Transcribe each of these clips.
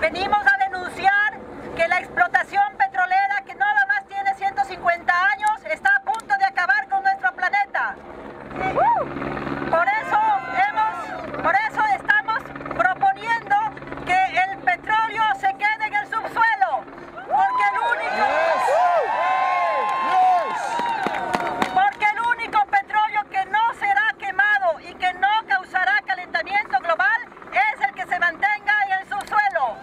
Venimos a denunciar que la explotación petrolera, que nada más tiene 150 años, está a punto de acabar con nuestro planeta. Por eso estamos proponiendo que el petróleo se quede en el subsuelo, porque el único petróleo que no será quemado y que no causará calentamiento global es el que se mantenga en el subsuelo.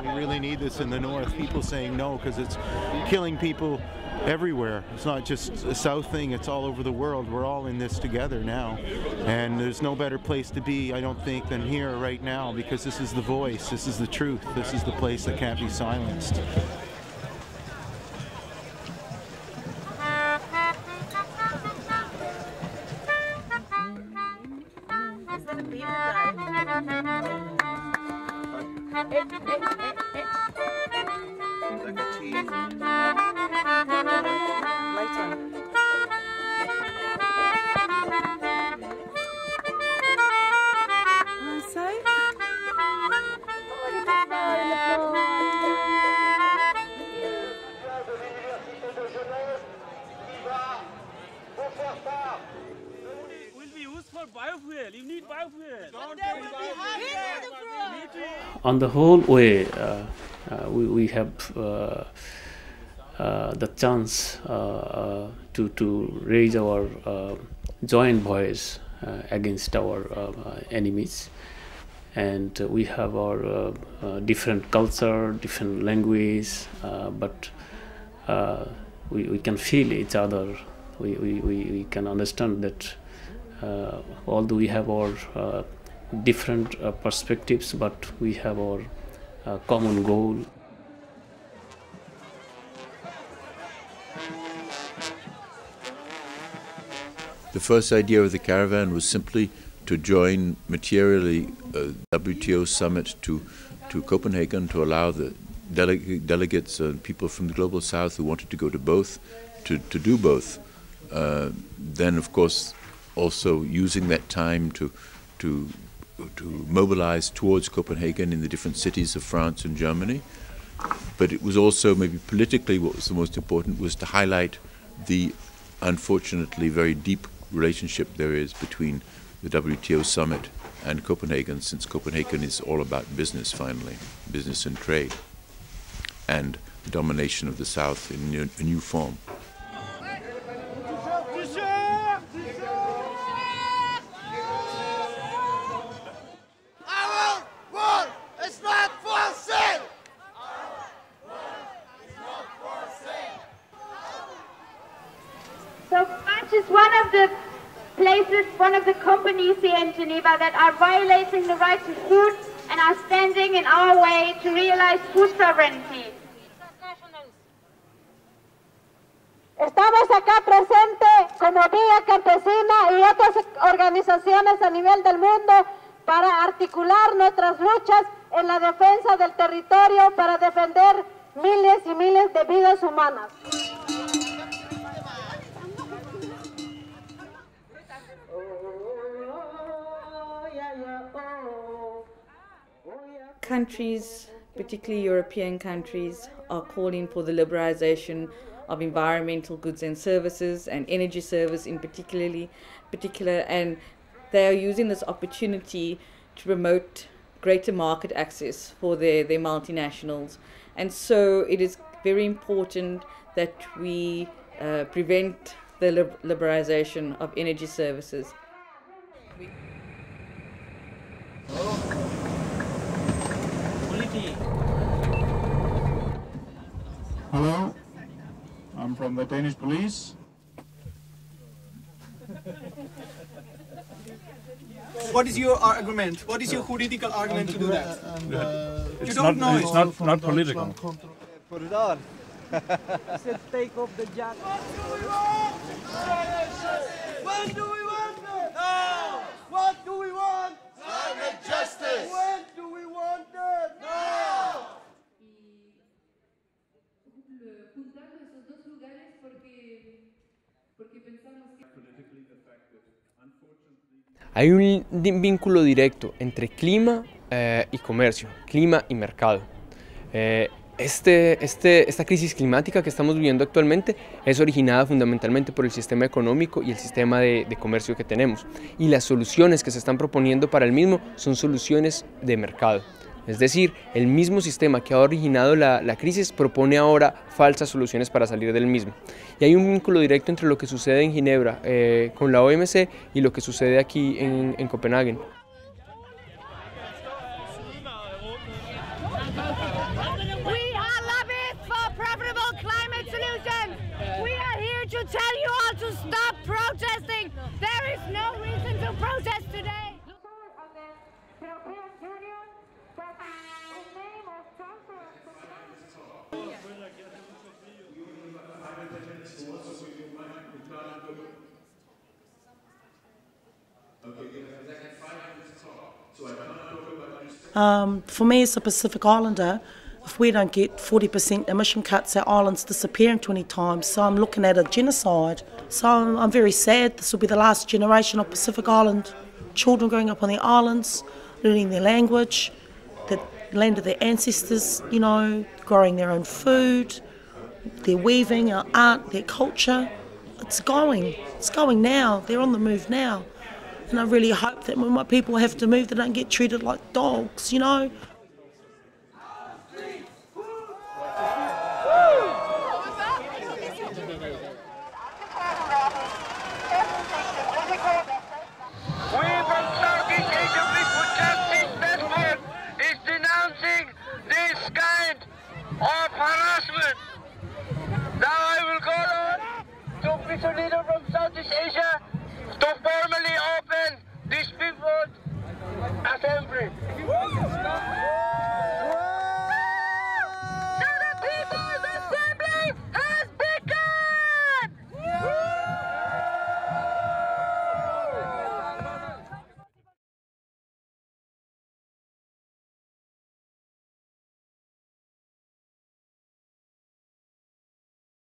We really need this in the north, people saying no, because it's killing people everywhere. It's not just a South thing, it's all over the world. We're all in this together now. And there's no better place to be, I don't think, than here right now, because this is the voice, this is the truth, this is the place that can't be silenced. On the whole way, we have the chance to raise our joint voice against our enemies, and we have our different culture, different language, but we can feel each other. We can understand that although we have our different perspectives, but we have our common goal. The first idea of the caravan was simply to join materially a WTO summit to Copenhagen, to allow the delegates and people from the Global South who wanted to go to both to do both. Then, of course, also using that time to mobilize towards Copenhagen in the different cities of France and Germany. But it was also, maybe politically, what was the most important was to highlight the unfortunately very deep relationship there is between the WTO summit and Copenhagen, since Copenhagen is all about business finally, business and trade, and the domination of the South in a new form. Is one of the places, one of the companies here in Geneva that are violating the right to food and are standing in our way to realize food sovereignty. Estamos acá presentes como Vía Campesina y otras organizaciones a nivel del mundo para articular nuestras luchas en la defensa del territorio, para defender miles y miles de vidas humanas. Countries, particularly European countries, are calling for the liberalization of environmental goods and services and energy service in particular, and they are using this opportunity to promote greater market access for their multinationals. And so it is very important that we prevent the liberalization of energy services. Hello, I'm from the Danish police. What is your argument? What is your political argument to do that? It's not political. Put it on. He said take off the jacket. When do we want it? Now! What do we want? Climate justice! When do we want it? Now! Politically, the fact that Hay un vínculo directo entre clima y comercio, clima y mercado. Esta crisis climática que estamos viviendo actualmente es originada fundamentalmente por el sistema económico y el sistema de comercio que tenemos, y las soluciones que se están proponiendo para el mismo son soluciones de mercado. Es decir, el mismo sistema que ha originado la crisis propone ahora falsas soluciones para salir del mismo. Y hay un vínculo directo entre lo que sucede en Ginebra con la OMC y lo que sucede aquí en Copenhagen. Tell you all to stop protesting. There is no reason to protest today. For me as a Pacific Islander, if we don't get 40% emission cuts, our islands disappear in 20 times. So I'm looking at a genocide. So I'm very sad. This will be the last generation of Pacific Island children growing up on the islands, learning their language, the land of their ancestors, you know, growing their own food, their weaving, our art, their culture. It's going now. They're on the move now. And I really hope that when my people have to move, they don't get treated like dogs, you know. Of harassment. Now I will call on to official leader